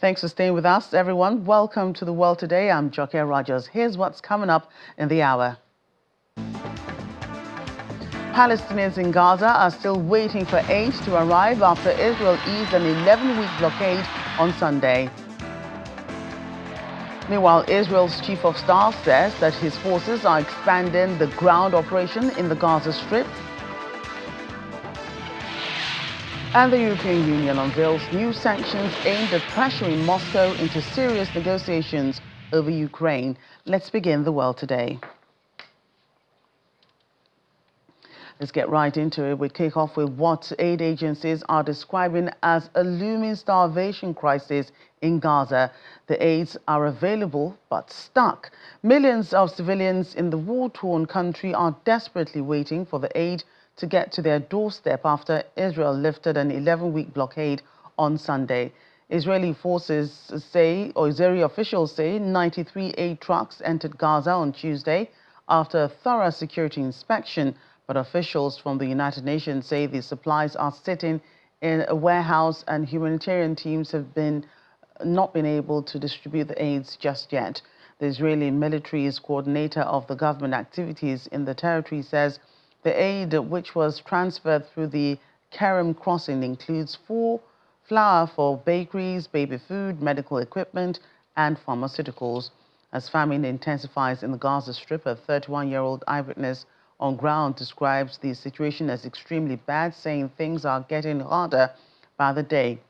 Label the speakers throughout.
Speaker 1: Thanks for staying with us, everyone. Welcome to The World Today. I'm Joke Rogers. Here's what's coming up in the hour. Palestinians in Gaza are still waiting for aid to arrive after Israel eased an 11-week blockade on Sunday. Meanwhile, Israel's chief of staff says that his forces are expanding the ground operation in the Gaza Strip. And the European Union unveils new sanctions aimed at pressuring Moscow into serious negotiations over Ukraine. Let's begin The World Today. Let's get right into it. We kick off with what aid agencies are describing as a looming starvation crisis in Gaza. The aids are available but stuck. Millions of civilians in the war-torn country are desperately waiting for the aid to get to their doorstep after Israel lifted an 11-week blockade on Sunday. Israeli forces say, or Israeli officials say, 93 aid trucks entered Gaza on Tuesday after a thorough security inspection. But officials from the United Nations say the supplies are sitting in a warehouse and humanitarian teams have not been able to distribute the aids just yet. The Israeli military's coordinator of the government activities in the territory says the aid, which was transferred through the Kerem crossing, includes flour for bakeries, baby food, medical equipment, and pharmaceuticals. As famine intensifies in the Gaza Strip, a 31-year-old eyewitness on ground describes the situation as extremely bad, saying things are getting harder by the day.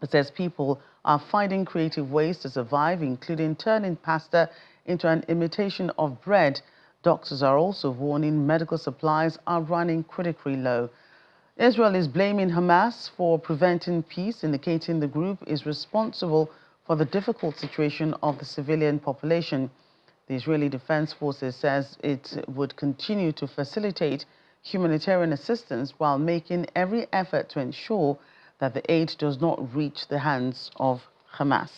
Speaker 1: It says people are finding creative ways to survive, including turning pasta into an imitation of bread. Doctors are also warning medical supplies are running critically low. Israel is blaming Hamas for preventing peace, indicating the group is responsible for the difficult situation of the civilian population. The Israeli Defense Forces says it would continue to facilitate humanitarian assistance while making every effort to ensure that the aid does not reach the hands of Hamas.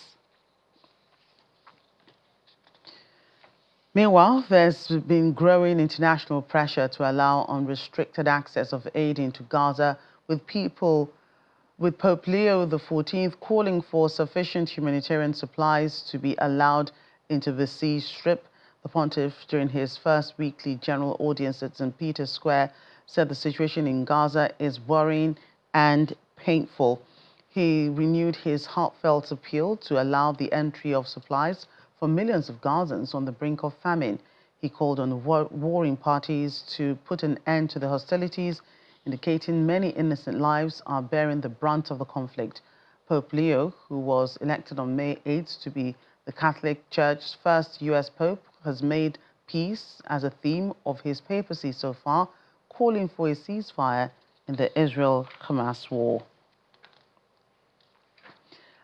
Speaker 1: Meanwhile, there's been growing international pressure to allow unrestricted access of aid into Gaza, with Pope Leo XIV calling for sufficient humanitarian supplies to be allowed into the sea strip. The pontiff, during his first weekly general audience at St. Peter's Square, said the situation in Gaza is worrying and painful. He renewed his heartfelt appeal to allow the entry of supplies for millions of Gazans on the brink of famine. He called on the warring parties to put an end to the hostilities, indicating many innocent lives are bearing the brunt of the conflict. Pope Leo, who was elected on May 8th to be the Catholic Church's first U.S. Pope, has made peace as a theme of his papacy so far, calling for a ceasefire in the Israel-Hamas war.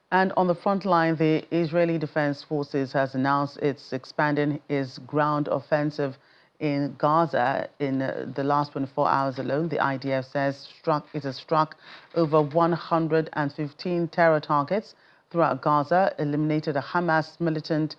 Speaker 1: And on the front line, the Israeli Defense Forces has announced it's expanding its ground offensive in Gaza in the last 24 hours alone. The IDF says it has struck over 115 terror targets throughout Gaza, eliminated a Hamas militant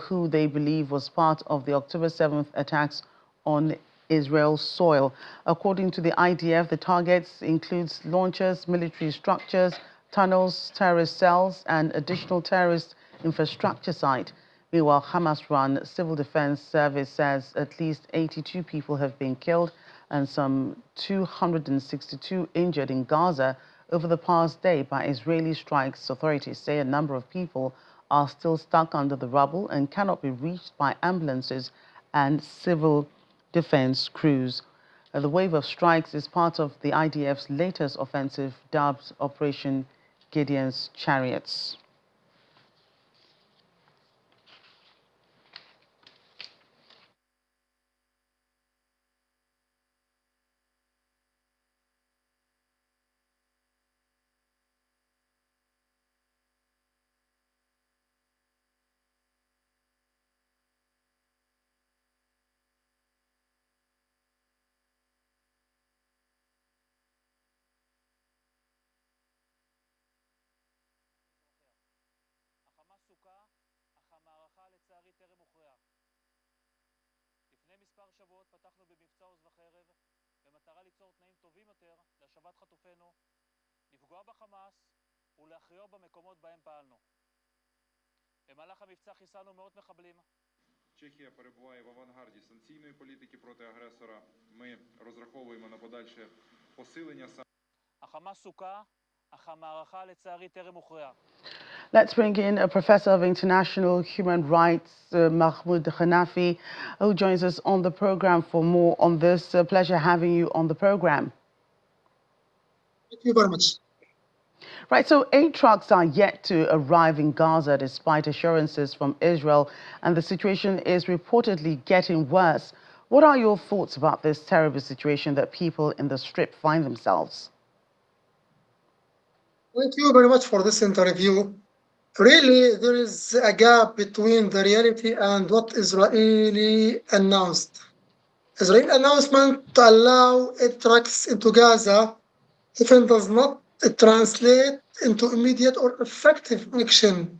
Speaker 1: who they believe was part of the October 7th attacks on Israel's soil. According to the IDF, the targets includes launchers, military structures, tunnels, terrorist cells, and additional terrorist infrastructure site. Meanwhile, Hamas-run Civil Defense Service says at least 82 people have been killed and some 262 injured in Gaza over the past day by Israeli strikes. Authorities say a number of people are still stuck under the rubble and cannot be reached by ambulances and civil defense crews. The wave of strikes is part of the IDF's latest offensive dubbed Operation Gideon's Chariots.
Speaker 2: לפני מספר שבועות פתחנו במבצע עוז וחרב במטרה ליצור תנאים טובים יותר להשבת חטופינו, לפגוע בחמאס ולהכריעו במקומות בהם פעלנו. במהלך המבצע חיסלנו מאות מחבלים.
Speaker 3: Чехія перебуває в авангарді санкційної політики проти агресора. Ми розраховуємо на подальше посилення
Speaker 2: החמאס סוכה, אך המערכה לצערי טרם הוכרעה.
Speaker 1: Let's bring in a professor of international human rights, Mahmoud Hanafi, who joins us on the program for more on this. Pleasure having you on the program.
Speaker 4: Thank you very much.
Speaker 1: Right, so 8 trucks are yet to arrive in Gaza despite assurances from Israel, and the situation is reportedly getting worse. What are your thoughts about this terrible situation that people in the Strip find themselves?
Speaker 4: Thank you very much for this interview. Really, there is a gap between the reality and what Israeli announced. Israeli announcement to allow 8 trucks into Gaza even does not translate into immediate or effective action.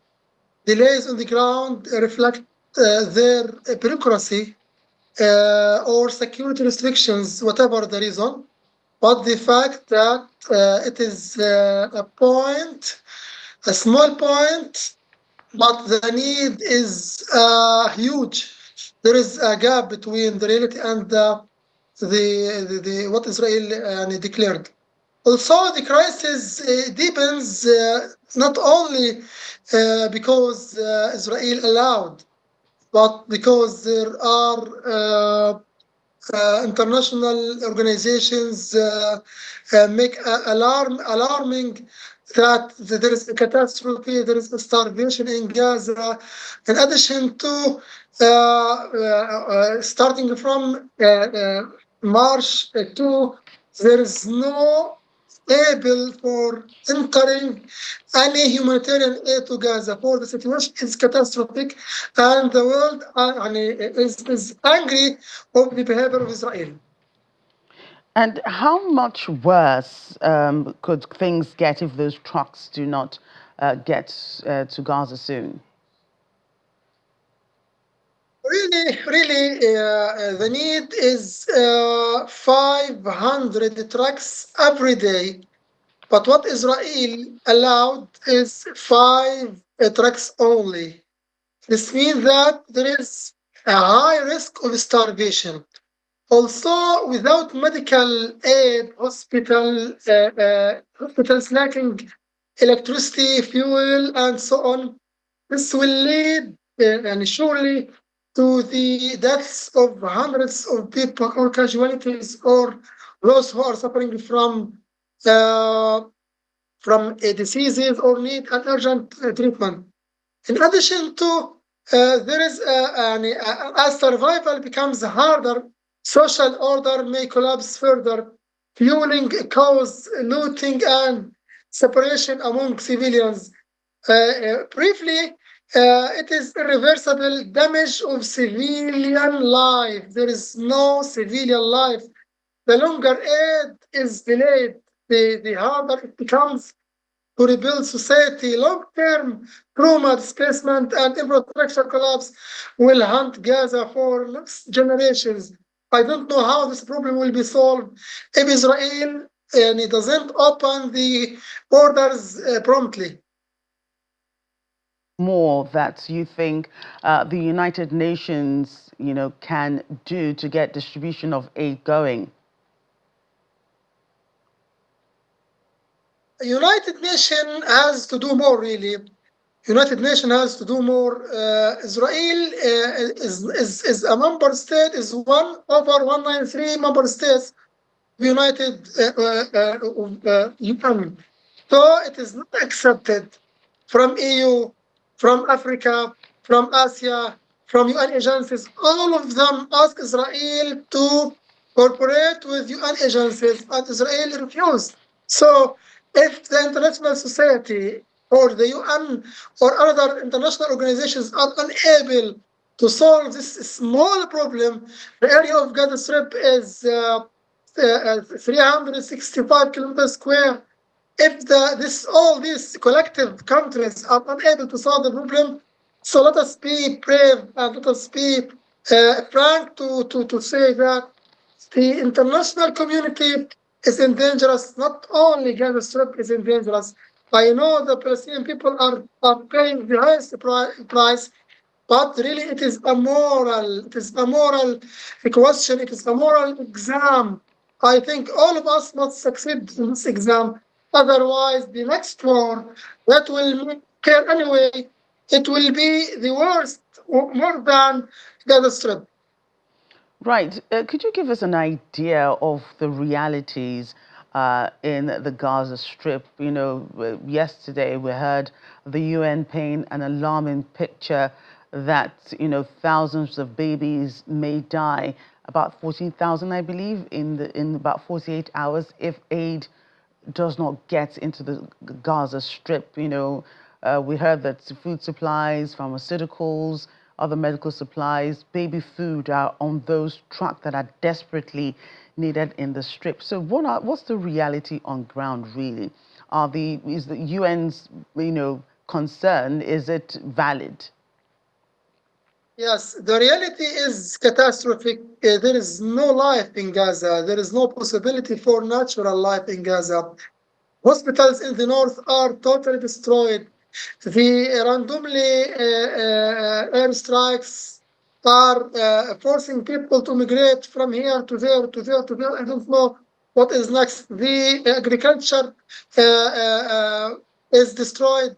Speaker 4: Delays on the ground reflect their bureaucracy or security restrictions, whatever the reason. But the fact that it is a small point, but the need is huge. There is a gap between the reality and the what Israel declared. Also, the crisis deepens not only because Israel allowed, but because there are international organizations make alarming that there is a catastrophe, there is a starvation in Gaza. In addition to starting from March 2, there is no able for entering any humanitarian aid to Gaza. For the situation is catastrophic, and the world is angry of the behavior of Israel.
Speaker 1: And how much worse could things get if those trucks do not get to Gaza soon?
Speaker 4: Really, the need is 500 trucks every day. But what Israel allowed is 5 trucks only. This means that there is a high risk of starvation. Also, without medical aid, hospitals lacking electricity, fuel, and so on, this will lead and surely to the deaths of hundreds of people or casualties or those who are suffering from diseases or need an urgent treatment. In addition to there is as survival becomes harder, social order may collapse further, fueling cause looting and separation among civilians. Briefly, it is irreversible damage of civilian life. There is no civilian life. The longer aid is delayed, the harder it becomes to rebuild society. Long-term trauma, displacement, and infrastructure collapse will haunt Gaza for next generations. I don't know how this problem will be solved if Israel doesn't open the borders promptly.
Speaker 1: More that you think the United Nations, can do to get distribution of aid going?
Speaker 4: United Nations has to do more, really. United Nations has to do more. Israel is a member state, is one over 193 member states of United UN. So it is not accepted from EU, from Africa, from Asia, from UN agencies. All of them ask Israel to cooperate with UN agencies, and Israel refused. So if the international society or the UN or other international organizations are unable to solve this small problem, the area of Gaza Strip is 365 kilometers square. If all these collective countries are unable to solve the problem, so let us be brave and let us be frank to say that the international community is in dangerous. Not only Gaza Strip is in dangerous. I know the Palestinian people are paying the highest price, but really it is a moral question, it is a moral exam. I think all of us must succeed in this exam. Otherwise, the next war that will occur anyway, it will be the worst, more than Gaza Strip.
Speaker 1: Right. Could you give us an idea of the realities in the Gaza Strip? You know, yesterday we heard the UN paint an alarming picture that, you know, thousands of babies may die, about 14,000, I believe, in about 48 hours if aid does not get into the Gaza Strip. You know, we heard that food supplies, pharmaceuticals, other medical supplies, baby food are on those trucks that are desperately needed in the Strip. So what's the reality on ground, really? Is the UN's, you know, concern, is it valid?
Speaker 4: Yes, the reality is catastrophic. There is no life in Gaza. There is no possibility for natural life in Gaza. Hospitals in the north are totally destroyed. The randomly airstrikes are forcing people to migrate from here to there, to there, to there. I don't know what is next. The agriculture is destroyed.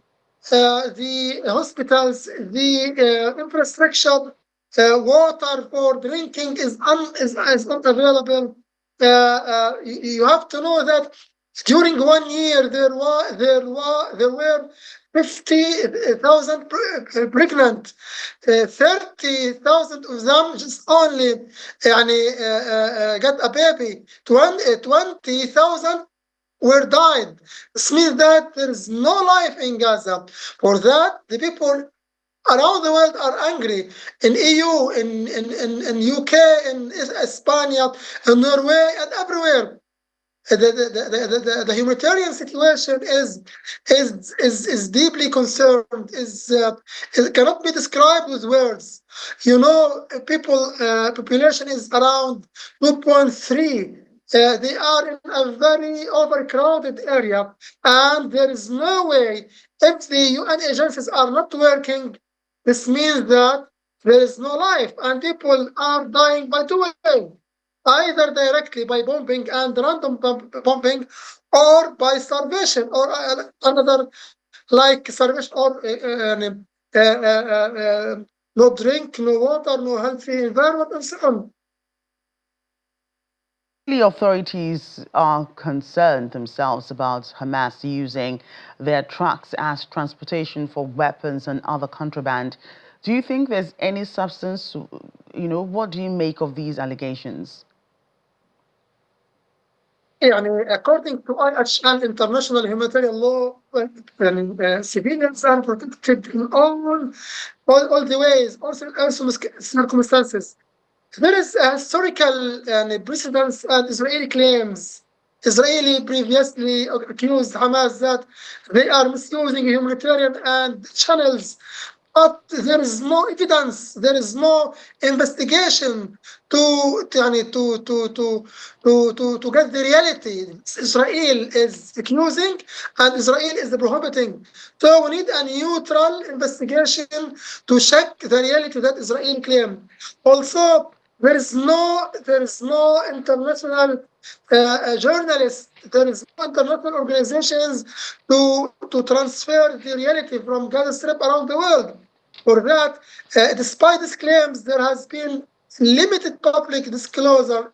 Speaker 4: The hospitals, the infrastructure, water for drinking is not available. You have to know that during 1 year, there were 50,000 pregnant. 30,000 of them just only got a baby. 20,000 were died. This means that there is no life in Gaza. For that, the people around the world are angry. In EU, in UK, in Spain, in Norway, and everywhere. The humanitarian situation is deeply concerned. It cannot be described with words. You know, population is around 2.3. They are in a very overcrowded area, and there is no way, if the UN agencies are not working, this means that there is no life, and people are dying by two ways, either directly by bombing and random bombing, or by starvation, or another like starvation, or no drink, no water, no healthy environment, and so on.
Speaker 1: The authorities are concerned themselves about Hamas using their trucks as transportation for weapons and other contraband. Do you think there's any substance? You know, what do you make of these allegations?
Speaker 4: According to IHL, international humanitarian law, civilians are protected in all the ways, also circumstances. There is a historical precedence, and Israeli claims. Israeli previously accused Hamas that they are misusing humanitarian and channels, but there is no evidence, there is no investigation to get the reality. Israel is accusing and Israel is prohibiting. So we need a neutral investigation to check the reality that Israel claim. Also, there is no international journalists, there is no international organizations to transfer the reality from Gaza Strip around the world. For that, despite these claims, there has been limited public disclosure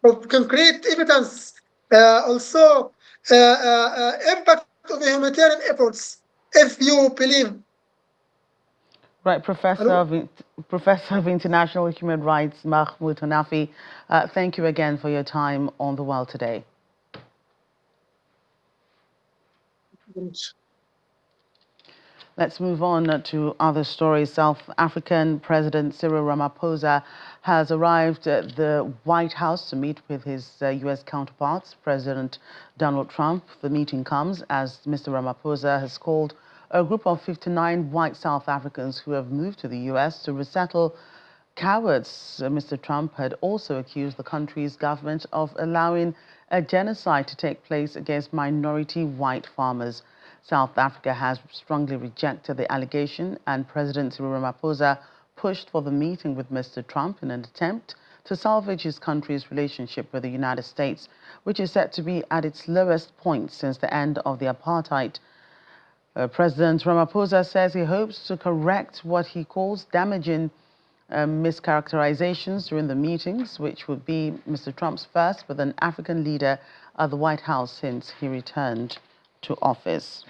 Speaker 4: of concrete evidence. Also, impact of the humanitarian efforts. If you believe,
Speaker 1: Right,
Speaker 4: hello?
Speaker 1: Professor of International Human Rights, Mahmoud Hanafi, thank you again for your time on The World Today. Let's move on to other stories. South African President Cyril Ramaphosa has arrived at the White House to meet with his U.S. counterparts, President Donald Trump. The meeting comes as Mr. Ramaphosa has called a group of 59 white South Africans who have moved to the U.S. to resettle cowards. Mr. Trump had also accused the country's government of allowing a genocide to take place against minority white farmers. South Africa has strongly rejected the allegation, and President Cyril Ramaphosa pushed for the meeting with Mr. Trump in an attempt to salvage his country's relationship with the United States, which is set to be at its lowest point since the end of the apartheid. President Ramaphosa says he hopes to correct what he calls damaging mischaracterizations during the meetings, which would be Mr. Trump's first with an African leader at the White House since he returned to office.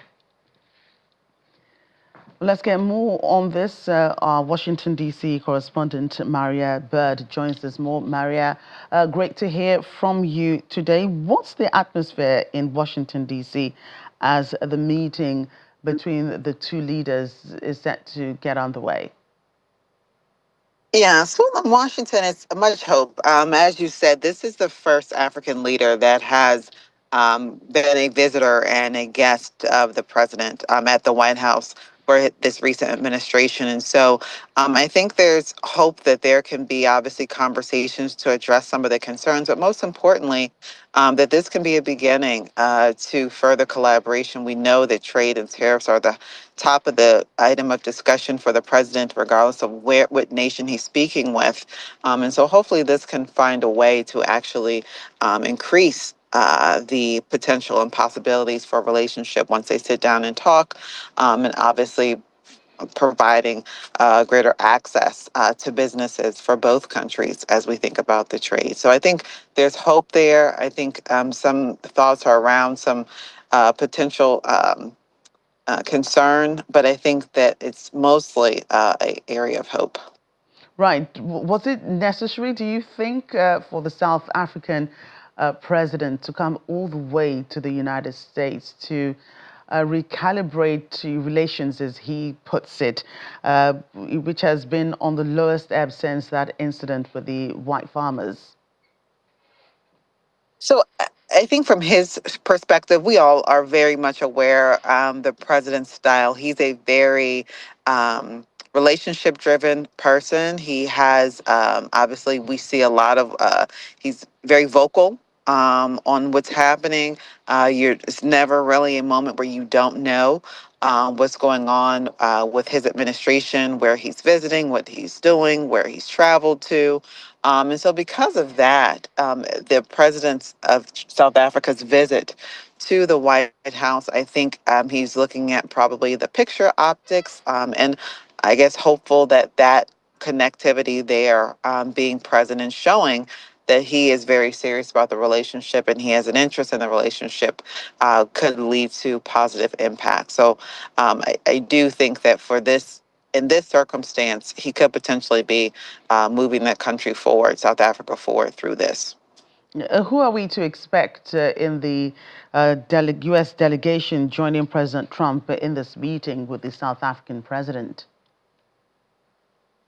Speaker 1: Let's get more on this. Our Washington, D.C. correspondent, Maria Bird, joins us more. Maria, great to hear from you today. What's the atmosphere in Washington, D.C. as the meeting between the two leaders is set to get underway?
Speaker 5: Yeah, so in Washington, it's much hope. As you said, this is the first African leader that has been a visitor and a guest of the president at the White House for this recent administration. And so I think there's hope that there can be obviously conversations to address some of the concerns, but most importantly, that this can be a beginning to further collaboration. We know that trade and tariffs are the top of the item of discussion for the president, regardless of what nation he's speaking with. And so hopefully this can find a way to actually increase the potential and possibilities for a relationship once they sit down and talk, and obviously providing greater access to businesses for both countries as we think about the trade. So I think there's hope there. I think some thoughts are around some potential concern, but I think that it's mostly an area of hope.
Speaker 1: Right. Was it necessary, do you think, for the South African president to come all the way to the United States to recalibrate relations, as he puts it, which has been on the lowest ebb since that incident with the white farmers?
Speaker 5: So I think from his perspective, we all are very much aware the president's style. He's a very relationship driven person. He has obviously we see a lot of he's very vocal on what's happening. It's never really a moment where you don't know what's going on with his administration, where he's visiting, what he's doing, where he's traveled to. And so, because of that, the president of South Africa's visit to the White House, I think he's looking at probably the picture optics, and I guess hopeful that that connectivity there being present and showing that he is very serious about the relationship and he has an interest in the relationship could lead to positive impact. So I do think that for this, in this circumstance, he could potentially be moving that country forward, South Africa forward through this.
Speaker 1: Who are we to expect in the U.S. delegation joining President Trump in this meeting with the South African president?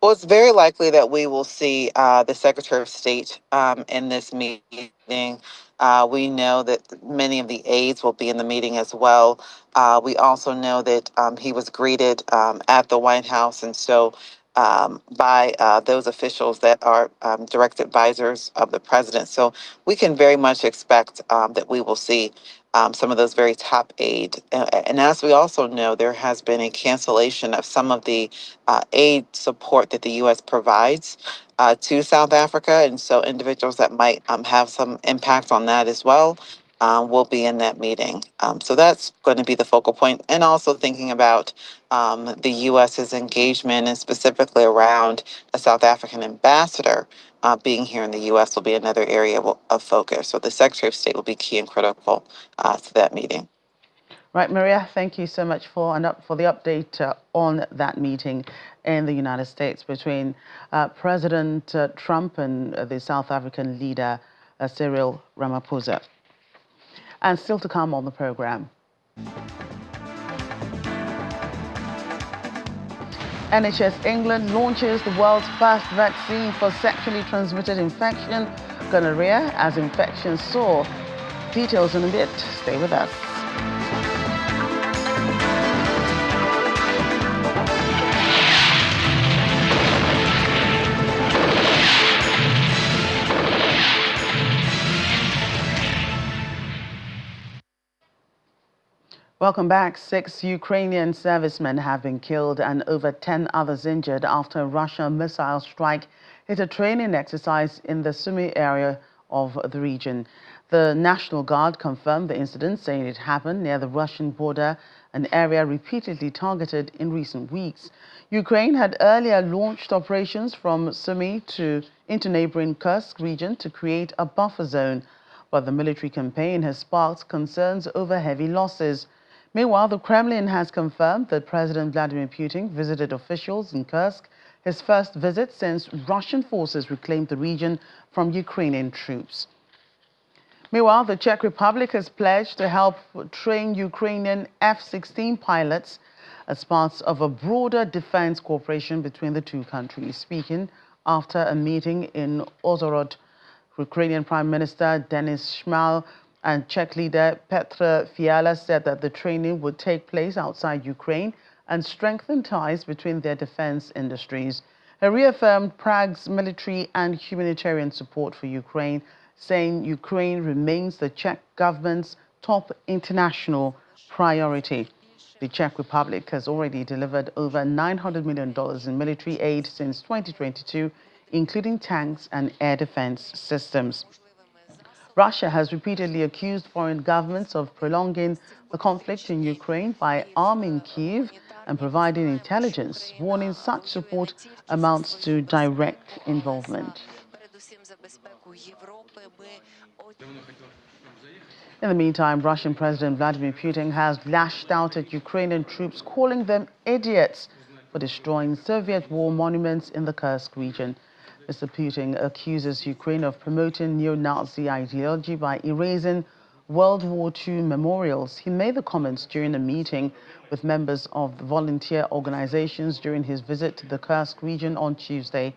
Speaker 5: Well, it's very likely that we will see the Secretary of State in this meeting. We know that many of the aides will be in the meeting as well. We also know that he was greeted at the White House, and so by those officials that are direct advisors of the president. So we can very much expect that we will see some of those very top aid. And as we also know, there has been a cancellation of some of the aid support that the U.S. provides to South Africa. And so individuals that might have some impact on that as well will be in that meeting. So that's going to be the focal point. And also thinking about the U.S.'s engagement and specifically around a South African ambassador being here in the U.S. will be another area of focus. So the Secretary of State will be key and critical to that meeting.
Speaker 1: Right, Maria, thank you so much for the update on that meeting in the United States between President Trump and the South African leader Cyril Ramaphosa. And still to come on the program. NHS England launches the world's first vaccine for sexually transmitted infection, gonorrhea, as infections soar. Details in a bit. Stay with us. Welcome back. 6 Ukrainian servicemen have been killed and over 10 others injured after a Russian missile strike hit a training exercise in the Sumy area of the region. The National Guard confirmed the incident, saying it happened near the Russian border, an area repeatedly targeted in recent weeks. Ukraine had earlier launched operations from Sumy into neighboring Kursk region to create a buffer zone, but the military campaign has sparked concerns over heavy losses. Meanwhile, the Kremlin has confirmed that President Vladimir Putin visited officials in Kursk, his first visit since Russian forces reclaimed the region from Ukrainian troops. Meanwhile, the Czech Republic has pledged to help train Ukrainian F-16 pilots as part of a broader defense cooperation between the two countries. Speaking after a meeting in Ozorod, Ukrainian Prime Minister Denis Shmyhal and Czech leader Petr Fiala said that the training would take place outside Ukraine and strengthen ties between their defense industries. He reaffirmed Prague's military and humanitarian support for Ukraine, saying Ukraine remains the Czech government's top international priority. The Czech Republic has already delivered over $900 million in military aid since 2022, including tanks and air defense systems. Russia has repeatedly accused foreign governments of prolonging the conflict in Ukraine by arming Kyiv and providing intelligence, warning such support amounts to direct involvement. In the meantime, Russian President Vladimir Putin has lashed out at Ukrainian troops, calling them idiots for destroying Soviet war monuments in the Kursk region. Mr. Putin accuses Ukraine of promoting neo-Nazi ideology by erasing World War II memorials. He made the comments during a meeting with members of the volunteer organizations during his visit to the Kursk region on Tuesday.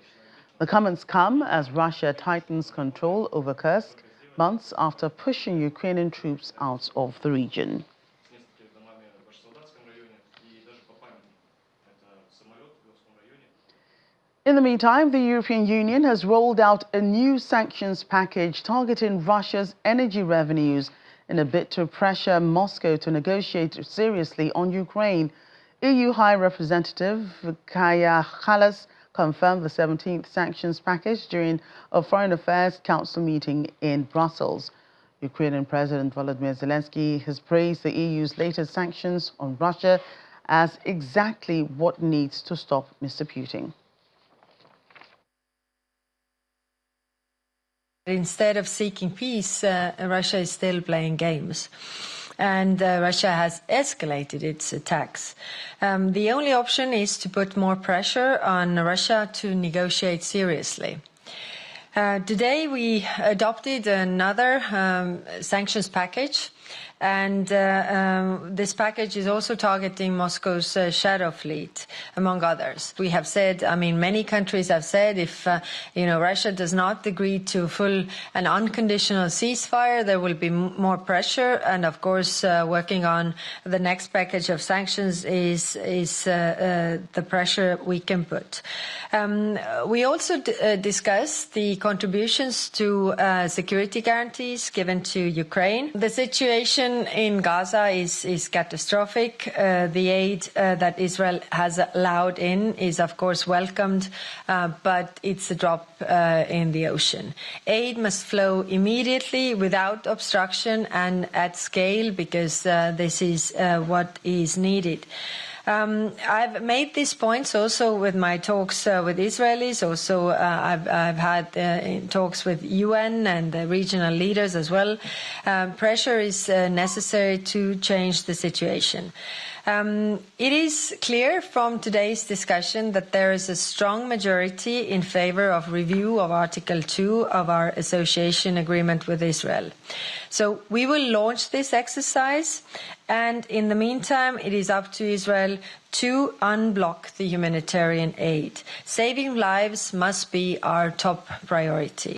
Speaker 1: The comments come as Russia tightens control over Kursk months after pushing Ukrainian troops out of the region. In the meantime, the European Union has rolled out a new sanctions package targeting Russia's energy revenues in a bid to pressure Moscow to negotiate seriously on Ukraine. EU High Representative Kaja Kallas confirmed the 17th sanctions package during a Foreign Affairs Council meeting in Brussels. Ukrainian President Volodymyr Zelensky has praised the EU's latest sanctions on Russia as exactly what needs to stop Mr. Putin.
Speaker 6: Instead of seeking peace, Russia is still playing games. And Russia has escalated its attacks. The only option is to put more pressure on Russia to negotiate seriously. Today we adopted another sanctions package, and this package is also targeting Moscow's shadow fleet, among others. We have said, many countries have said, if Russia does not agree to full and unconditional ceasefire, there will be more pressure. And of course, working on the next package of sanctions is the pressure we can put. We also discussed the contributions to security guarantees given to Ukraine. The situation in Gaza is catastrophic. The aid that Israel has allowed in is, of course, welcomed, but it's a drop in the ocean. Aid must flow immediately without obstruction and at scale, because this is what is needed. I've made these points also with my talks with Israelis. Also, I've had talks with UN and the regional leaders as well. Pressure is necessary to change the situation. It is clear from today's discussion that there is a strong majority in favor of review of Article 2 of our association agreement with Israel. So we will launch this exercise, and in the meantime, it is up to Israel to unblock the humanitarian aid. Saving lives must be our top priority.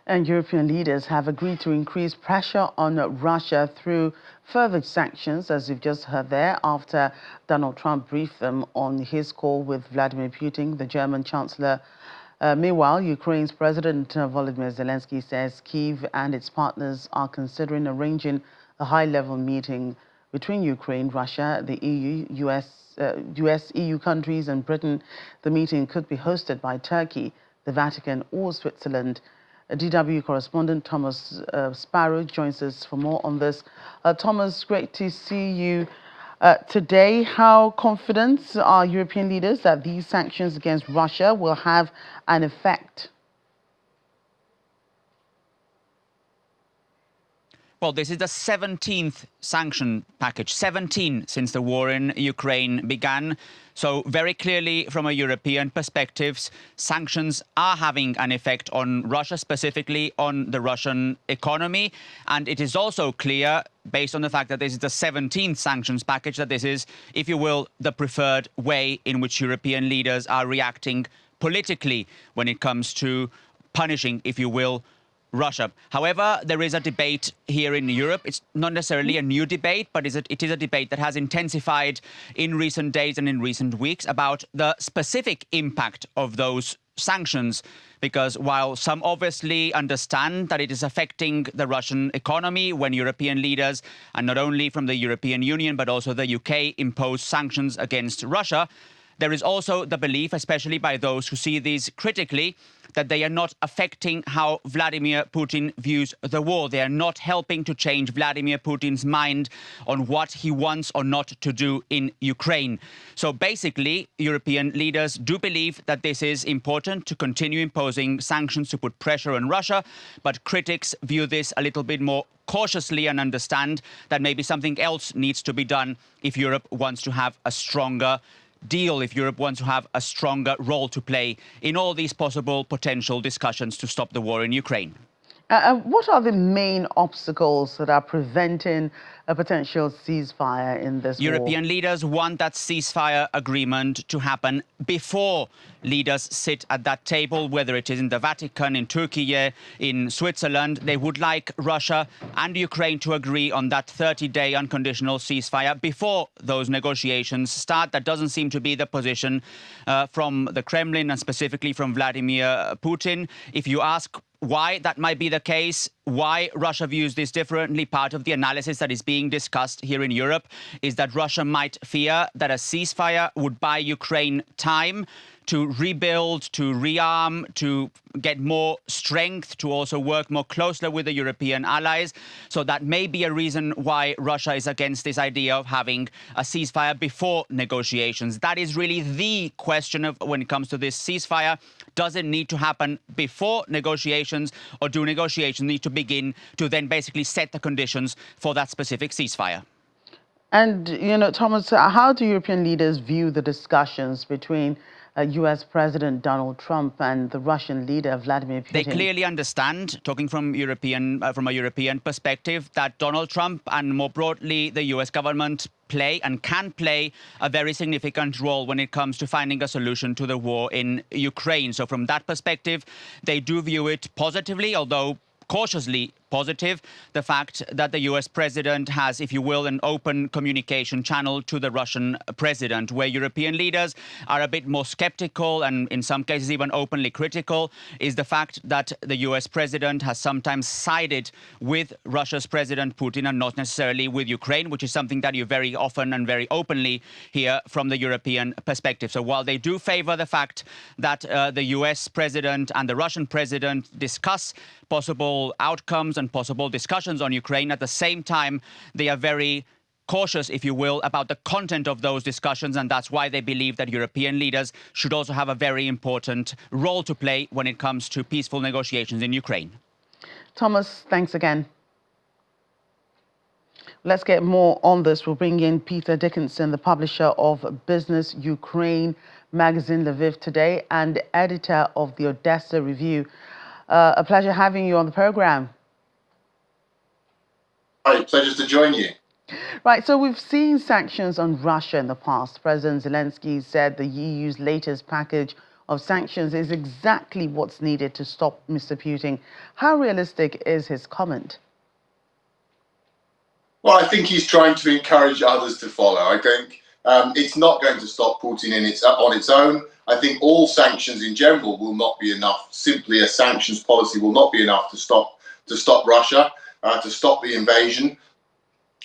Speaker 1: And European leaders have agreed to increase pressure on Russia through further sanctions, as you've just heard there, after Donald Trump briefed them on his call with Vladimir Putin. The German Chancellor Meanwhile, Ukraine's President Volodymyr Zelensky says Kyiv and its partners are considering arranging a high-level meeting between Ukraine, Russia, the EU, US, EU countries and Britain. The meeting could be hosted by Turkey, the Vatican or Switzerland. DW correspondent Thomas Sparrow joins us for more on this. Thomas, great to see you today. How confident are European leaders that these sanctions against Russia will have an effect?
Speaker 7: Well, this is the 17th sanction package, 17 since the war in Ukraine began. So very clearly, from a European perspective, sanctions are having an effect on Russia, specifically on the Russian economy. And it is also clear, based on the fact that this is the 17th sanctions package, that this is, if you will, the preferred way in which European leaders are reacting politically when it comes to punishing, if you will, Russia. However, there is a debate here in Europe. It's not necessarily a new debate, but it is a debate that has intensified in recent days and in recent weeks about the specific impact of those sanctions. Because while some obviously understand that it is affecting the Russian economy when European leaders, and not only from the European Union, but also the UK, impose sanctions against Russia, there is also the belief, especially by those who see these critically, that they are not affecting how Vladimir Putin views the war. They are not helping to change Vladimir Putin's mind on what he wants or not to do in Ukraine. So basically, European leaders do believe that this is important to continue imposing sanctions to put pressure on Russia, but critics view this a little bit more cautiously and understand that maybe something else needs to be done if Europe wants to have a stronger deal, if Europe wants to have a stronger role to play in all these possible potential discussions to stop the war in Ukraine.
Speaker 1: What are the main obstacles that are preventing a potential ceasefire in this war?
Speaker 7: European leaders want that ceasefire agreement to happen before leaders sit at that table, whether it is in the Vatican, in Turkey, in Switzerland. They would like Russia and Ukraine to agree on that 30-day unconditional ceasefire before those negotiations start. That doesn't seem to be the position from the Kremlin and specifically from Vladimir Putin. If you ask why that might be the case, why Russia views this differently, part of the analysis that is being discussed here in Europe is that Russia might fear that a ceasefire would buy Ukraine time to rebuild, to rearm, to get more strength, to also work more closely with the European allies. So that may be a reason why Russia is against this idea of having a ceasefire before negotiations. That is really the question of when it comes to this ceasefire. Does it need to happen before negotiations, or do negotiations need to begin to then basically set the conditions for that specific ceasefire?
Speaker 1: And, you know, Thomas, how do European leaders view the discussions between US President Donald Trump and the Russian leader Vladimir Putin?
Speaker 7: They clearly understand, talking from a European perspective, that Donald Trump and more broadly the US government play and can play a very significant role when it comes to finding a solution to the war in Ukraine. So from that perspective, they do view it positively, although cautiously positive, the fact that the US president has, if you will, an open communication channel to the Russian president, where European leaders are a bit more skeptical and in some cases even openly critical, is the fact that the US president has sometimes sided with Russia's President Putin and not necessarily with Ukraine, which is something that you very often and very openly hear from the European perspective. So while they do favor the fact that the US president and the Russian president discuss possible outcomes and possible discussions on Ukraine, at the same time, they are very cautious, if you will, about the content of those discussions. And that's why they believe that European leaders should also have a very important role to play when it comes to peaceful negotiations in Ukraine.
Speaker 1: Thomas, thanks again. Let's get more on this. We'll bring in Peter Dickinson, the publisher of Business Ukraine magazine Lviv Today and editor of the Odessa Review. A pleasure having you on the program.
Speaker 8: Hi, pleasure to join you.
Speaker 1: Right, so we've seen sanctions on Russia in the past. President Zelensky said the EU's latest package of sanctions is exactly what's needed to stop Mr. Putin. How realistic is his comment?
Speaker 8: Well, I think he's trying to encourage others to follow. I think It's not going to stop Putin on its own. I think all sanctions in general will not be enough. Simply a sanctions policy will not be enough to stop Russia, to stop the invasion.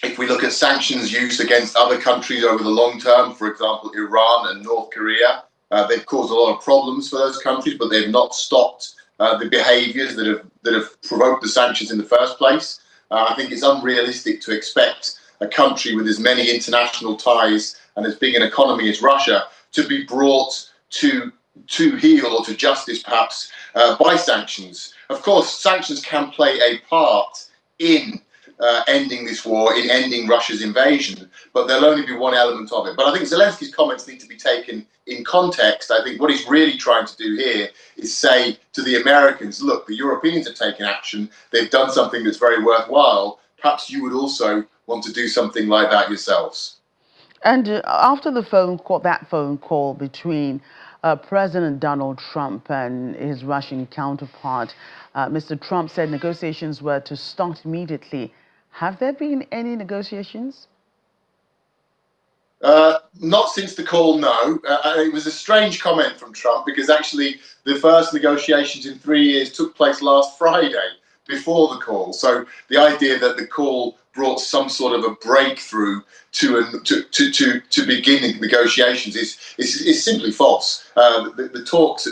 Speaker 8: If we look at sanctions used against other countries over the long term, for example, Iran and North Korea, they've caused a lot of problems for those countries, but they've not stopped the behaviours that have provoked the sanctions in the first place. I think it's unrealistic to expect a country with as many international ties and as big an economy as Russia to be brought to heel or to justice, perhaps, by sanctions. Of course, sanctions can play a part in ending this war, in ending Russia's invasion, but there'll only be one element of it. But I think Zelensky's comments need to be taken in context. I think what he's really trying to do here is say to the Americans, look, the Europeans have taken action, they've done something that's very worthwhile, perhaps you would also want to do something like that yourselves.
Speaker 1: And after the that phone call between President Donald Trump and his Russian counterpart, Mr. Trump said negotiations were to start immediately. Have there been any negotiations?
Speaker 8: Not since the call, no. It was a strange comment from Trump because actually the first negotiations in 3 years took place last Friday before the call. So the idea that the call brought some sort of a breakthrough to begin negotiations is simply false. The talks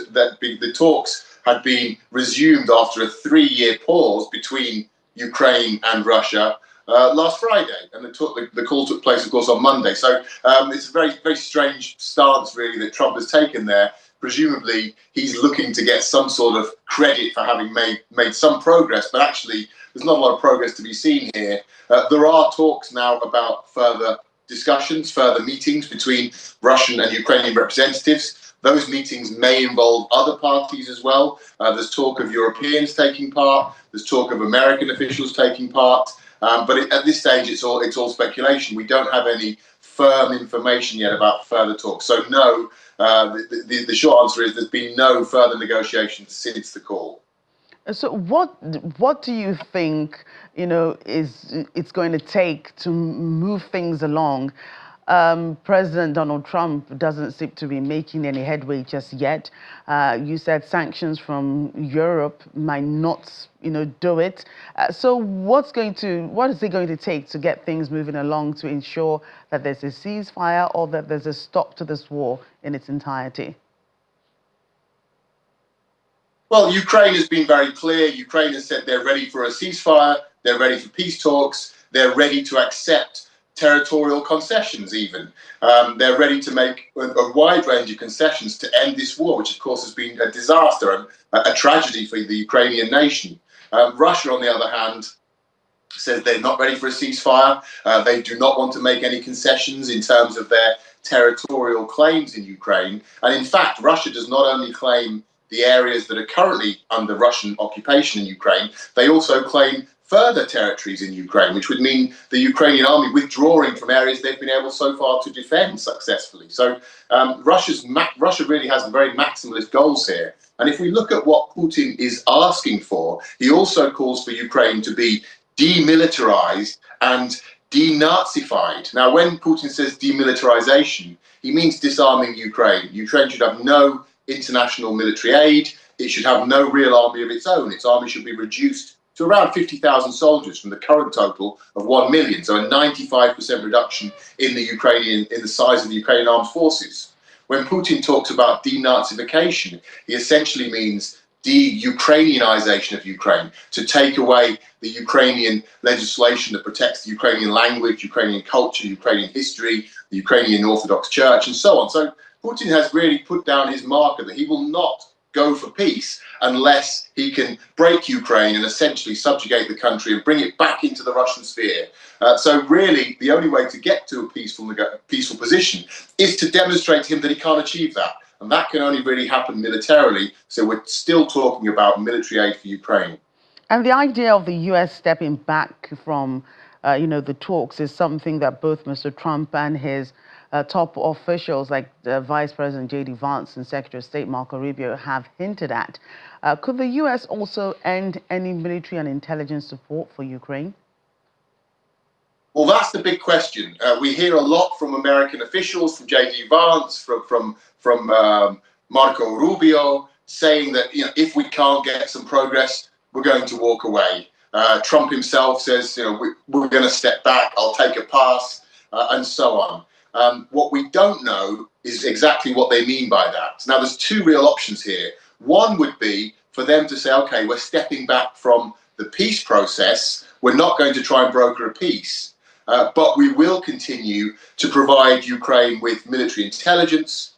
Speaker 8: had been resumed after a 3-year pause between Ukraine and Russia last Friday, and the call took place, of course, on Monday. So it's a very, very strange stance, really, that Trump has taken there. Presumably, he's looking to get some sort of credit for having made some progress, but actually, there's not a lot of progress to be seen here. There are talks now about further discussions, further meetings between Russian and Ukrainian representatives. Those meetings may involve other parties as well. There's talk of Europeans taking part. There's talk of American officials taking part. But at this stage, it's all speculation. We don't have any firm information yet about further talks. So no, the short answer is there's been no further negotiations since the call.
Speaker 1: So what do you think, it's going to take to move things along? President Donald Trump doesn't seem to be making any headway just yet. You said sanctions from Europe might not, do it. So what is it going to take to get things moving along to ensure that there's a ceasefire or that there's a stop to this war in its entirety?
Speaker 8: Well, Ukraine has been very clear. Ukraine has said they're ready for a ceasefire, they're ready for peace talks, they're ready to accept territorial concessions even. They're ready to make a wide range of concessions to end this war, which of course has been a disaster and a tragedy for the Ukrainian nation. Russia, on the other hand, says they're not ready for a ceasefire. They do not want to make any concessions in terms of their territorial claims in Ukraine. And in fact, Russia does not only claim the areas that are currently under Russian occupation in Ukraine, they also claim further territories in Ukraine, which would mean the Ukrainian army withdrawing from areas they've been able so far to defend successfully. So Russia really has very maximalist goals here. And if we look at what Putin is asking for, he also calls for Ukraine to be demilitarized and denazified. Now, when Putin says demilitarization, he means disarming Ukraine. Ukraine should have no international military aid. It should have no real army of its own. Its army should be reduced to around 50,000 soldiers from the current total of 1 million. So a 95% reduction in the size of the Ukrainian armed forces. When Putin talks about denazification, he essentially means de-Ukrainianization of Ukraine, to take away the Ukrainian legislation that protects the Ukrainian language, Ukrainian culture, Ukrainian history, the Ukrainian Orthodox Church, and so on. So Putin has really put down his marker that he will not go for peace unless he can break Ukraine and essentially subjugate the country and bring it back into the Russian sphere. So really, the only way to get to a peaceful position is to demonstrate to him that he can't achieve that. And that can only really happen militarily. So we're still talking about military aid for Ukraine.
Speaker 1: And the idea of the U.S. stepping back from, the talks is something that both Mr. Trump and his top officials like Vice President J.D. Vance and Secretary of State Marco Rubio have hinted at. Could the U.S. also end any military and intelligence support for Ukraine?
Speaker 8: Well, that's the big question. We hear a lot from American officials, from J.D. Vance, from Marco Rubio, saying that if we can't get some progress, we're going to walk away. Trump himself says, we're going to step back. I'll take a pass, and so on. What we don't know is exactly what they mean by that. Now, there's two real options here. One would be for them to say, okay, we're stepping back from the peace process. We're not going to try and broker a peace, but we will continue to provide Ukraine with military intelligence.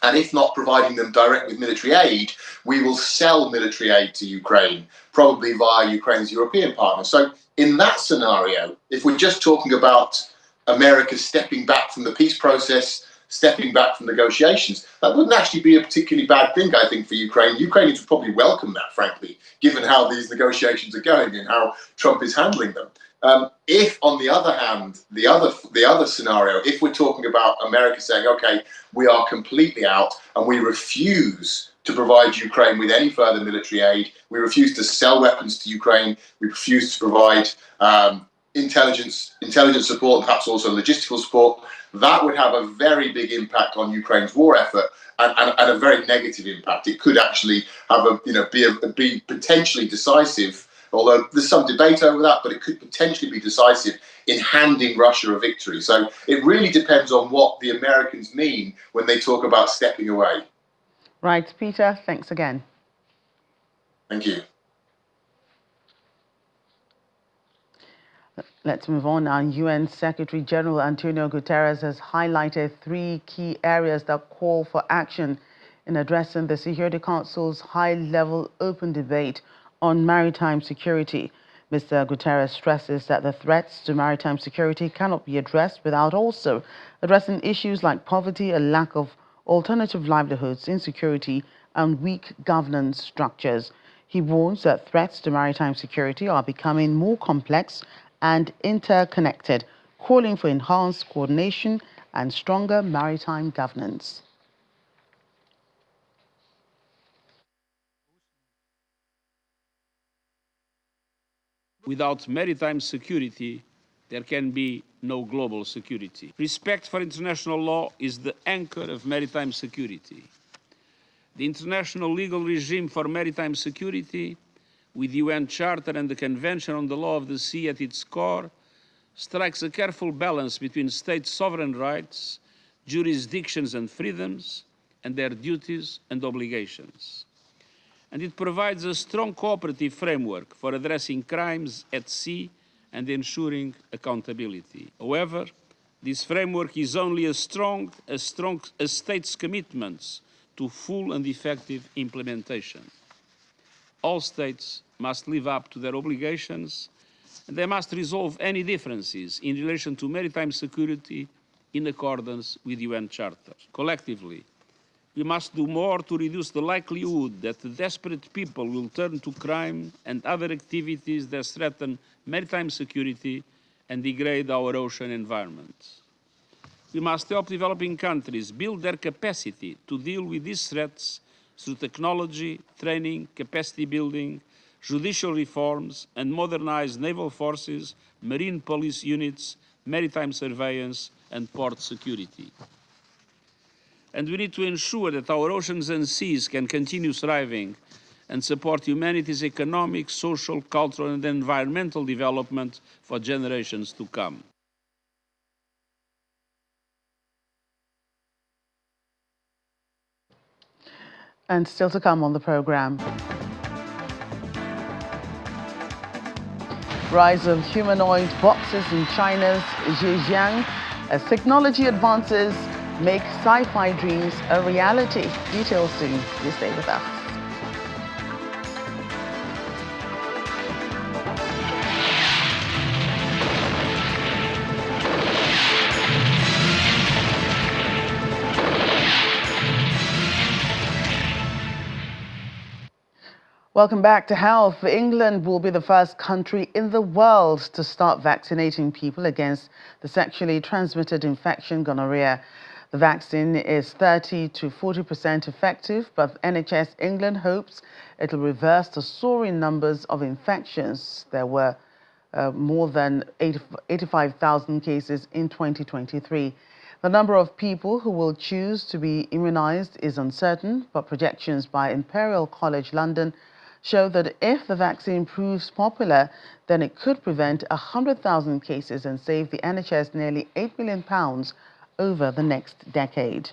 Speaker 8: And if not providing them direct with military aid, we will sell military aid to Ukraine, probably via Ukraine's European partners. So in that scenario, if we're just talking about America stepping back from the peace process, stepping back from negotiations, that wouldn't actually be a particularly bad thing, I think, for Ukraine. Ukrainians would probably welcome that, frankly, given how these negotiations are going and how Trump is handling them. If, on the other hand, the other scenario, if we're talking about America saying, okay, we are completely out and we refuse to provide Ukraine with any further military aid, we refuse to sell weapons to Ukraine, we refuse to provide intelligence support and perhaps also logistical support, that would have a very big impact on Ukraine's war effort and a very negative impact. It could actually have be potentially decisive, although there's some debate over that, but it could potentially be decisive in handing Russia a victory. So it really depends on what the Americans mean when they talk about stepping away.
Speaker 1: Right, Peter, thanks again.
Speaker 8: Thank you.
Speaker 1: Let's move on now. UN Secretary General Antonio Guterres has highlighted 3 key areas that call for action in addressing the Security Council's high-level open debate on maritime security. Mr. Guterres stresses that the threats to maritime security cannot be addressed without also addressing issues like poverty, a lack of alternative livelihoods, insecurity, and weak governance structures. He warns that threats to maritime security are becoming more complex and interconnected, calling for enhanced coordination and stronger maritime governance.
Speaker 9: Without maritime security, there can be no global security. Respect for international law is the anchor of maritime security. The international legal regime for maritime security, with the UN Charter and the Convention on the Law of the Sea at its core, strikes a careful balance between state sovereign rights, jurisdictions and freedoms, and their duties and obligations. And it provides a strong cooperative framework for addressing crimes at sea and ensuring accountability. However, this framework is only as strong as states' commitments to full and effective implementation. All states must live up to their obligations, and they must resolve any differences in relation to maritime security in accordance with the UN Charter. Collectively, we must do more to reduce the likelihood that the desperate people will turn to crime and other activities that threaten maritime security and degrade our ocean environment. We must help developing countries build their capacity to deal with these threats through technology, training, capacity building, judicial reforms, and modernized naval forces, marine police units, maritime surveillance, and port security. And we need to ensure that our oceans and seas can continue thriving and support humanity's economic, social, cultural, and environmental development for generations to come.
Speaker 1: And still to come on the program. Rise of humanoid boxes in China's Zhejiang as technology advances make sci-fi dreams a reality. Details soon. You stay with us. Welcome back to Health. England will be the first country in the world to start vaccinating people against the sexually transmitted infection gonorrhea. The vaccine is 30 to 40% effective, but NHS England hopes it'll reverse the soaring numbers of infections. There were more than 85,000 cases in 2023. The number of people who will choose to be immunized is uncertain, but projections by Imperial College London show that if the vaccine proves popular, then it could prevent 100,000 cases and save the NHS nearly £8 million over the next decade.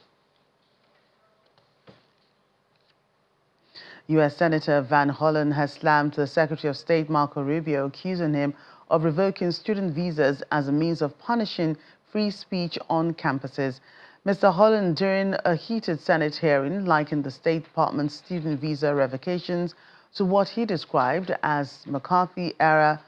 Speaker 1: U.S. Senator Van Hollen has slammed the Secretary of State Marco Rubio, accusing him of revoking student visas as a means of punishing free speech on campuses. Mr. Hollen, during a heated Senate hearing, likened the State Department's student visa revocations to what he described as McCarthy-era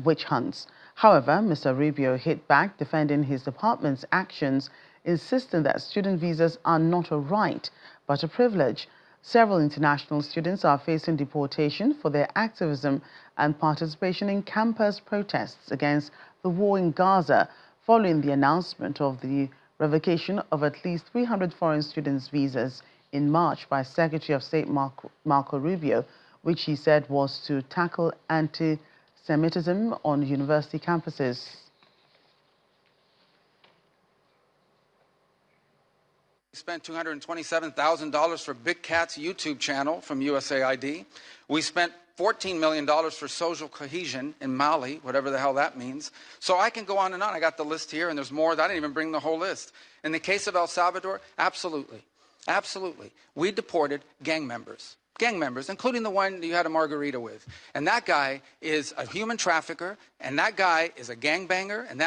Speaker 1: witch hunts. However, Mr. Rubio hit back, defending his department's actions, insisting that student visas are not a right, but a privilege. Several international students are facing deportation for their activism and participation in campus protests against the war in Gaza, following the announcement of the revocation of at least 300 foreign students' visas in March by Secretary of State Marco Rubio, which he said was to tackle anti-Semitism on university campuses.
Speaker 10: We spent $227,000 for Big Cat's YouTube channel from USAID. We spent $14 million for social cohesion in Mali, whatever the hell that means. So I can go on and on. I got the list here, and there's more. I didn't even bring the whole list. In the case of El Salvador, absolutely. Absolutely. We deported gang members, including the one you had a margarita with. And that guy is a human trafficker, and that guy is a gangbanger, and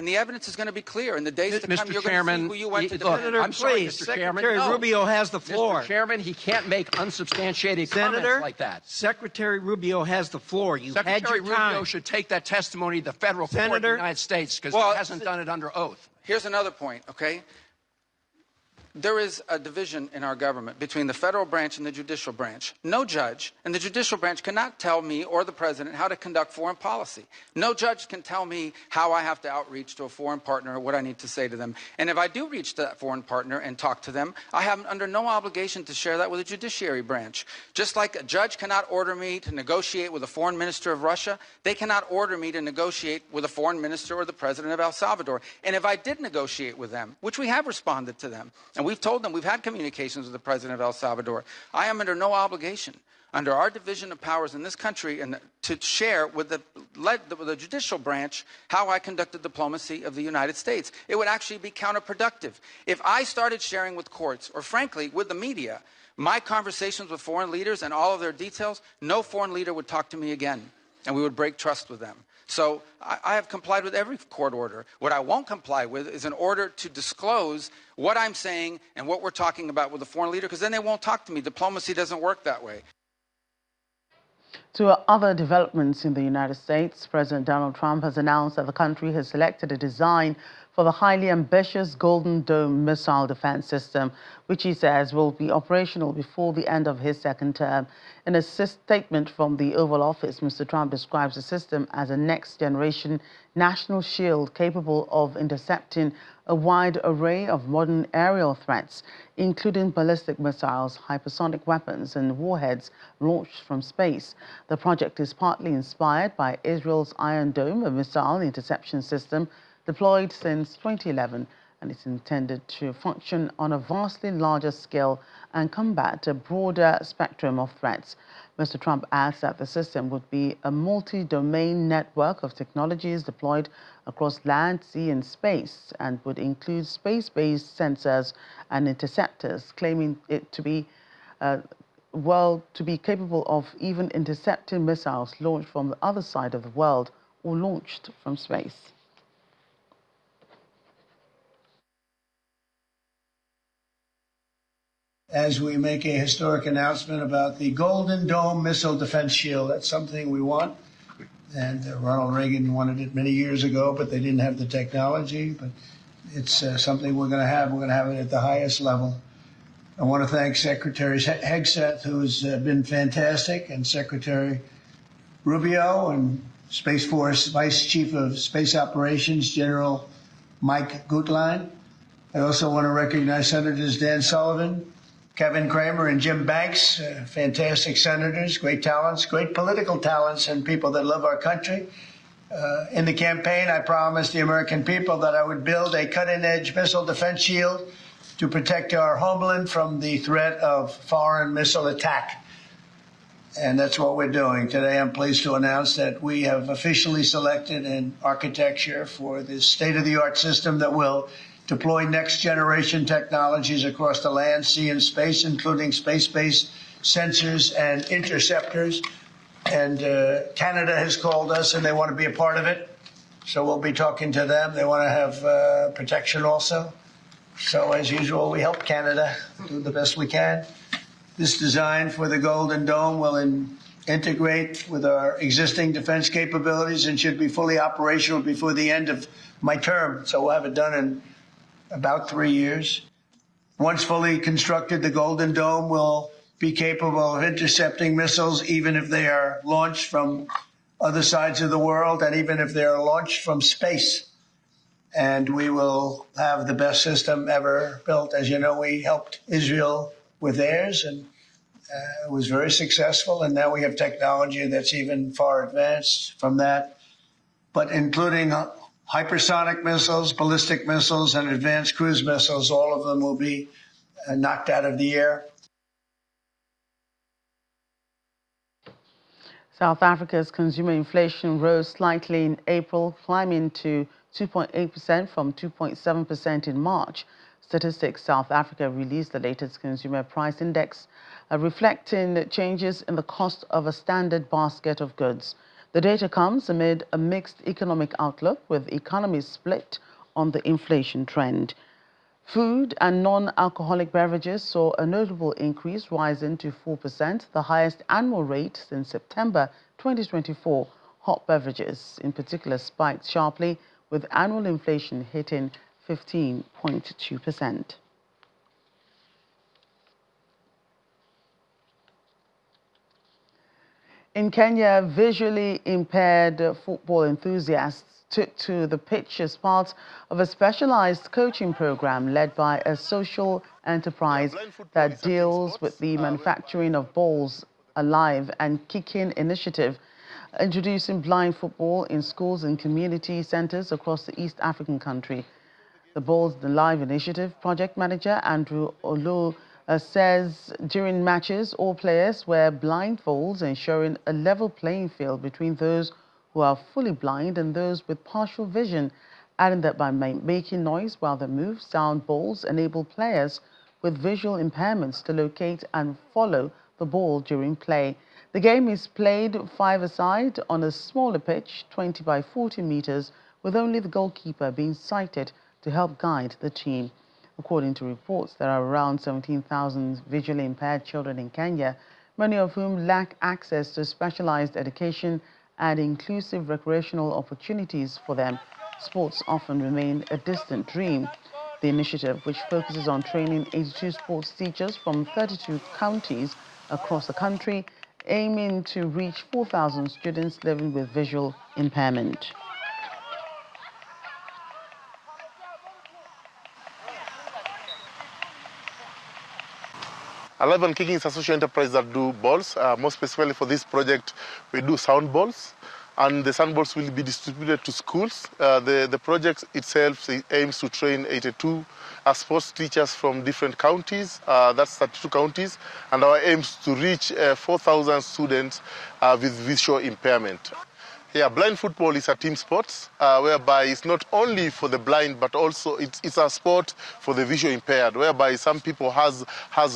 Speaker 10: the evidence is going to be clear. In the days to come, you're going to see who you went to defend.
Speaker 11: I'm sorry, Mr. Chairman. Secretary Rubio has the floor.
Speaker 12: Mr. Chairman, he can't make unsubstantiated comments like that.
Speaker 11: Secretary Rubio has the floor. You had your time.
Speaker 12: Secretary Rubio should take that testimony to the federal court of the United States because he hasn't done it under oath.
Speaker 10: Here's another point, okay? There is a division in our government between the federal branch and the judicial branch. No judge in the judicial branch cannot tell me or the president how to conduct foreign policy. No judge can tell me how I have to outreach to a foreign partner or what I need to say to them. And if I do reach to that foreign partner and talk to them, I have under no obligation to share that with the judiciary branch. Just like a judge cannot order me to negotiate with a foreign minister of Russia, they cannot order me to negotiate with a foreign minister or the president of El Salvador. And if I did negotiate with them, which we have responded to them, and we've told them we've had communications with the president of El Salvador, I am under no obligation under our division of powers in this country and to share with the judicial branch how I conducted diplomacy of the United States. It would actually be counterproductive. If I started sharing with courts, or frankly with the media, my conversations with foreign leaders and all of their details, no foreign leader would talk to me again, and we would break trust with them. So I have complied with every court order. What I won't comply with is an order to disclose what I'm saying and what we're talking about with a foreign leader, because then they won't talk to me. Diplomacy doesn't work that way.
Speaker 1: To other developments in the United States, President Donald Trump has announced that the country has selected a design for the highly ambitious Golden Dome missile defense system, which he says will be operational before the end of his second term. In a statement from the Oval Office, Mr. Trump describes the system as a next-generation national shield capable of intercepting a wide array of modern aerial threats, including ballistic missiles, hypersonic weapons, and warheads launched from space. The project is partly inspired by Israel's Iron Dome, a missile interception system deployed since 2011, and it's intended to function on a vastly larger scale and combat a broader spectrum of threats. Mr. Trump adds that the system would be a multi-domain network of technologies deployed across land, sea, and space, and would include space-based sensors and interceptors, claiming it to be capable of even intercepting missiles launched from the other side of the world or launched from space.
Speaker 13: As we make a historic announcement about the Golden Dome missile defense shield. That's something we want. And Ronald Reagan wanted it many years ago, but they didn't have the technology. But it's something we're going to have. We're going to have it at the highest level. I want to thank Secretary Hegseth, who's been fantastic, and Secretary Rubio and Space Force Vice Chief of Space Operations, General Mike Gutlein. I also want to recognize Senators Dan Sullivan, Kevin Cramer, and Jim Banks, fantastic senators, great talents, great political talents, and people that love our country. In the campaign, I promised the American people that I would build a cutting-edge missile defense shield to protect our homeland from the threat of foreign missile attack. And that's what we're doing. Today, I'm pleased to announce that we have officially selected an architecture for this state-of-the-art system that will deploy next-generation technologies across the land, sea, and space, including space-based sensors and interceptors. And Canada has called us, and they want to be a part of it. So we'll be talking to them. They want to have protection also. So as usual, we help Canada do the best we can. This design for the Golden Dome will integrate with our existing defense capabilities and should be fully operational before the end of my term. So we'll have it done in about 3 years. Once fully constructed, the Golden Dome will be capable of intercepting missiles even if they are launched from other sides of the world and even if they are launched from space. And we will have the best system ever built. As you know, we helped Israel with theirs, and it was very successful. And now we have technology that's even far advanced from that, but including hypersonic missiles, ballistic missiles, and advanced cruise missiles. All of them will be knocked out of the air.
Speaker 1: South Africa's consumer inflation rose slightly in April, climbing to 2.8% from 2.7% in March. Statistics South Africa released the latest consumer price index, reflecting changes in the cost of a standard basket of goods. The data comes amid a mixed economic outlook, with economies split on the inflation trend. Food and non-alcoholic beverages saw a notable increase, rising to 4%, the highest annual rate since September 2024. Hot beverages, in particular, spiked sharply, with annual inflation hitting 15.2%. In Kenya, visually impaired football enthusiasts took to the pitch as part of a specialized coaching program led by a social enterprise that deals with the manufacturing of balls alive and kicking initiative, introducing blind football in schools and community centers across the East African country. The Balls Alive initiative project manager Andrew Olu says during matches, all players wear blindfolds, ensuring a level playing field between those who are fully blind and those with partial vision, adding that by making noise while they move, sound balls enable players with visual impairments to locate and follow the ball during play. The game is played five-a-side on a smaller pitch, 20 by 40 meters, with only the goalkeeper being sighted to help guide the team. According to reports, there are around 17,000 visually impaired children in Kenya, many of whom lack access to specialized education and inclusive recreational opportunities for them. Sports often remain a distant dream. The initiative, which focuses on training 82 sports teachers from 32 counties across the country, aiming to reach 4,000 students living with visual impairment.
Speaker 14: Alive and Kicking is a social enterprise that do balls. More specifically for this project, we do sound balls, and the sound balls will be distributed to schools. The project itself aims to train 82 sports teachers from different counties. That's 32 counties, and our aim is to reach 4,000 students with visual impairment. Yeah, blind football is a team sport whereby it's not only for the blind, but also it's a sport for the visual impaired, whereby some people has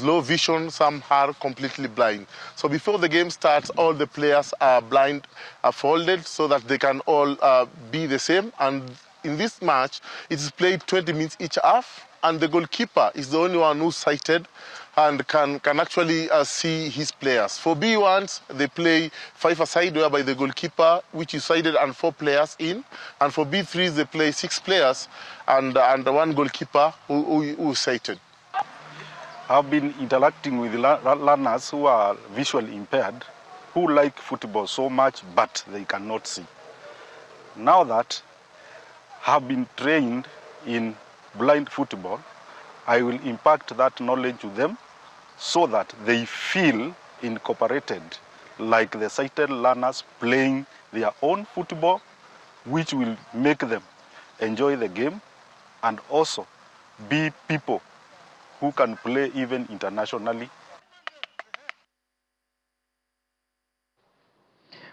Speaker 14: low vision, some are completely blind. So before the game starts, all the players are folded so that they can all be the same. And in this match, it is played 20 minutes each half, and the goalkeeper is the only one who's sighted and can actually see his players. For B1s, they play five-a-side, whereby the goalkeeper, which is sighted, and 4 players in. And for B3s, they play 6 players and one goalkeeper who is sighted.
Speaker 15: I've been interacting with learners who are visually impaired, who like football so much, but they cannot see. Now that I've been trained in blind football, I will impact that knowledge to them so that they feel incorporated like the sighted learners playing their own football which will make them enjoy the game and also be people who can play even internationally.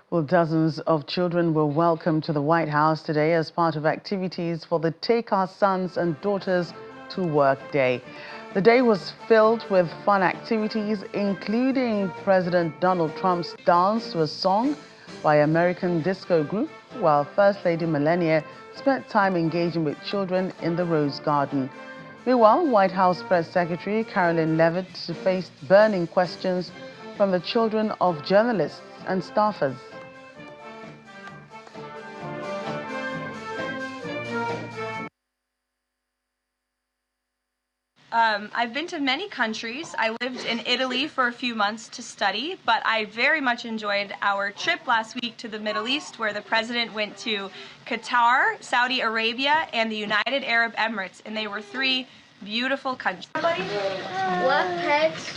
Speaker 1: Well, dozens of children were welcomed to the White House today as part of activities for the Take Our Sons and Daughters to Work Day. The day was filled with fun activities, including President Donald Trump's dance to a song by American disco group, while First Lady Melania spent time engaging with children in the Rose Garden. Meanwhile, White House Press Secretary Caroline Leavitt faced burning questions from the children of journalists and staffers.
Speaker 16: I've been to many countries. I lived in Italy for a few months to study, but I very much enjoyed our trip last week to the Middle East, where the president went to Qatar, Saudi Arabia, and the United Arab Emirates, and they were three beautiful countries.
Speaker 17: What pets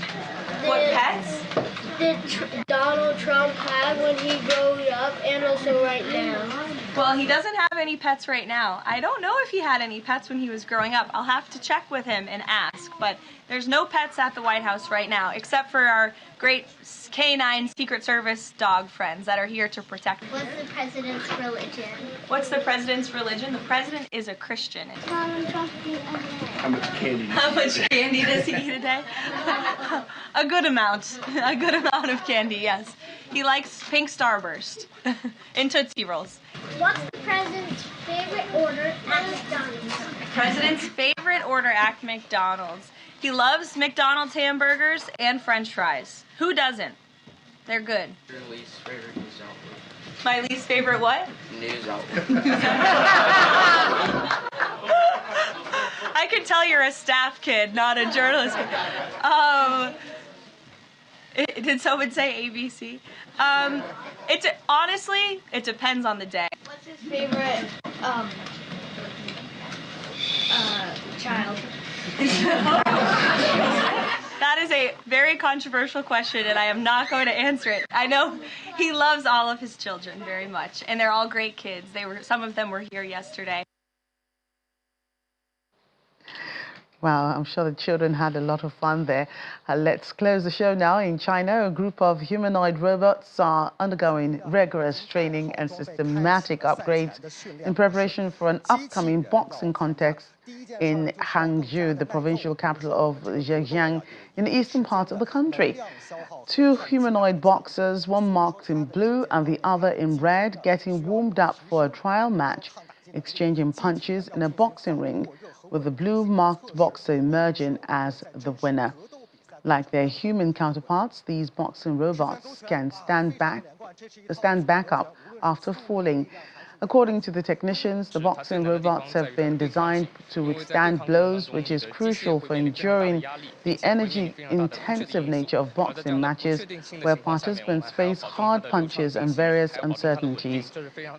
Speaker 17: did Donald Trump have when he grew up and also right now?
Speaker 16: Well, he doesn't have any pets right now. I don't know if he had any pets when he was growing up. I'll have to check with him and ask, but there's no pets at the White House right now, except for our great canine Secret Service dog friends that are here to protect him.
Speaker 17: What's the president's religion?
Speaker 16: What's the president's religion? The president is a Christian.
Speaker 17: Donald Trump eat
Speaker 12: How much candy?
Speaker 16: How much candy does he eat a day? A good amount. A good amount of candy, yes. He likes pink Starburst and Tootsie Rolls.
Speaker 17: What's the president's favorite order at McDonald's?
Speaker 16: President's favorite order at McDonald's. He loves McDonald's hamburgers and French fries. Who doesn't? They're good.
Speaker 18: Your least favorite news outlet?
Speaker 16: My least favorite what?
Speaker 18: News outlet.
Speaker 16: I can tell you're a staff kid, not a journalist kid. Did someone say ABC? Honestly, it depends on the day.
Speaker 17: What's his favorite child?
Speaker 16: That is a very controversial question, and I am not going to answer it. I know he loves all of his children very much, and they're all great kids. Some of them were here yesterday.
Speaker 1: Wow, I'm sure the children had a lot of fun there. Let's close the show now. In China, a group of humanoid robots are undergoing rigorous training and systematic upgrades in preparation for an upcoming boxing contest in Hangzhou, the provincial capital of Zhejiang, in the eastern part of the country. Two humanoid boxers, one marked in blue and the other in red, getting warmed up for a trial match, exchanging punches in a boxing ring, with the blue-marked boxer emerging as the winner. Like their human counterparts, these boxing robots can stand back up after falling. According to the technicians, the boxing robots have been designed to withstand blows, which is crucial for enduring the energy-intensive nature of boxing matches, where participants face hard punches and various uncertainties.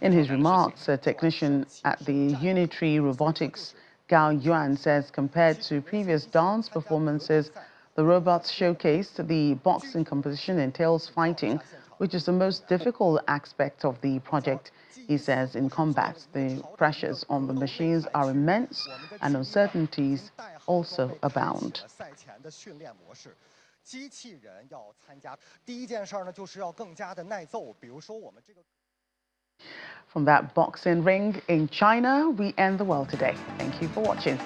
Speaker 1: In his remarks, a technician at the Humanitarian robotics Gao Yuan says compared to previous dance performances, the robots showcased the boxing competition entails fighting, which is the most difficult aspect of the project. He says in combat, the pressures on the machines are immense and uncertainties also abound. From that boxing ring in China, we end the world today. Thank you for watching.